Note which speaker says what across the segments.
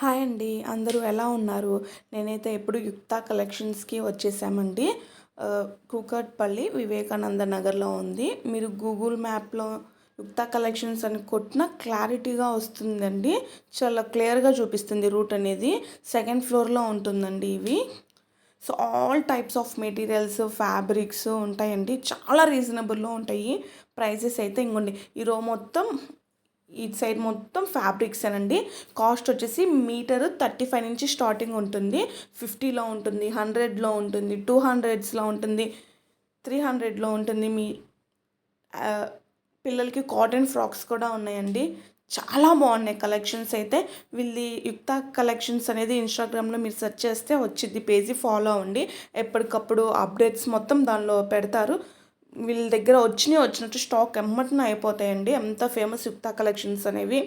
Speaker 1: Hi అండి. అందరూ ఎలా ఉన్నారు? నేనైతే ఎప్పుడు యుక్త కలెక్షన్స్‌కి వచ్చేసామండి. కూకట్పల్లి వివేకానంద నగర్‌లో ఉంది. మీరు గూగుల్ మ్యాప్‌లో యుక్త కలెక్షన్స్ అని కొట్టినా క్లారిటీగా వస్తుందండి. చాలా క్లియర్‌గా చూపిస్తుంది రూట్ అనేది. సెకండ్ ఫ్లోర్‌లో ఉంటుందండి ఇవి. So, all types of materials, fabrics ఉంటాయండి. చాలా రీజనబుల్‌లో ఉంటాయి. ప్రైజెస్ అయితే ఇంగోండి ఈ రో మొత్తం ఈ సైడ్ మొత్తం ఫ్యాబ్రిక్సేనండి. కాస్ట్ వచ్చేసి మీటరు 35 నుంచి స్టార్టింగ్ ఉంటుంది. 50లో ఉంటుంది, 100లో ఉంటుంది, 200స్లో ఉంటుంది, 300లో ఉంటుంది. పిల్లలకి కాటన్ ఫ్రాక్స్ కూడా ఉన్నాయండి. చాలా బాగున్నాయి కలెక్షన్స్ అయితే. వీళ్ళది యుక్త కలెక్షన్స్ అనేది ఇన్స్టాగ్రామ్లో మీరు సెర్చ్ చేస్తే వచ్చింది పేజీ, ఫాలో అవ్వండి. ఎప్పటికప్పుడు అప్డేట్స్ మొత్తం దానిలో పెడతారు. వీళ్ళ దగ్గర వచ్చినట్టు స్టాక్ ఎమ్మటనే అయిపోతాయండి. అంత ఫేమస్ యుక్త కలెక్షన్స్ అనేవి.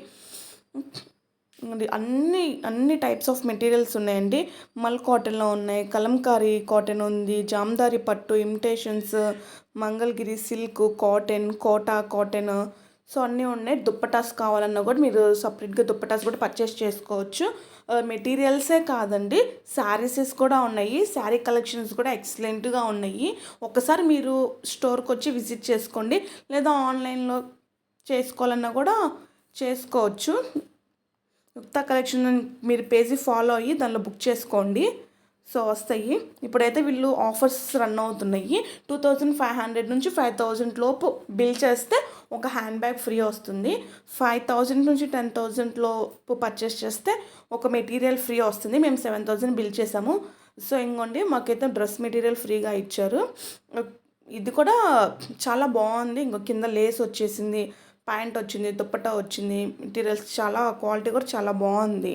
Speaker 1: అన్ని టైప్స్ ఆఫ్ మెటీరియల్స్ ఉన్నాయండి. మల్ కాటన్లో ఉన్నాయి, కలంకారీ కాటన్ ఉంది, జామ్దారి పట్టు, imitations, Mangalagiri silk, cotton, Kota cotton, so అన్నీ ఉన్నాయి. దుప్పటాస్ కావాలన్నా కూడా మీరు సపరేట్గా దుప్పటాస్ కూడా పర్చేస్ చేసుకోవచ్చు. మెటీరియల్సే కాదండి, శారీసెస్ కూడా ఉన్నాయి. శారీ కలెక్షన్స్ కూడా ఎక్సలెంట్గా ఉన్నాయి. ఒకసారి మీరు స్టోర్కి వచ్చి విజిట్ చేసుకోండి, లేదా ఆన్లైన్లో చేసుకోవాలన్నా కూడా చేసుకోవచ్చు. యుక్త కలెక్షన్ మీరు పేజీ ఫాలో అయ్యి దానిలో బుక్ చేసుకోండి. సో వస్తాయి. ఇప్పుడైతే వీళ్ళు ఆఫర్స్ రన్ అవుతున్నాయి. 2500 నుంచి 5000 లోపు బిల్ చేస్తే ఒక హ్యాండ్ బ్యాగ్ ఫ్రీ వస్తుంది. 5000 నుంచి 10,000 లోపు పర్చేస్ చేస్తే ఒక మెటీరియల్ ఫ్రీ వస్తుంది. మేము 7000 బిల్ చేసాము. సో ఇంకోండి మాకైతే డ్రెస్ మెటీరియల్ ఫ్రీగా ఇచ్చారు. ఇది కూడా చాలా బాగుంది. ఇంకో కింద లేస్ వచ్చేసింది, ప్యాంట్ వచ్చింది, దుప్పట్టా వచ్చింది. మెటీరియల్స్ చాలా క్వాలిటీ కూడా చాలా బాగుంది.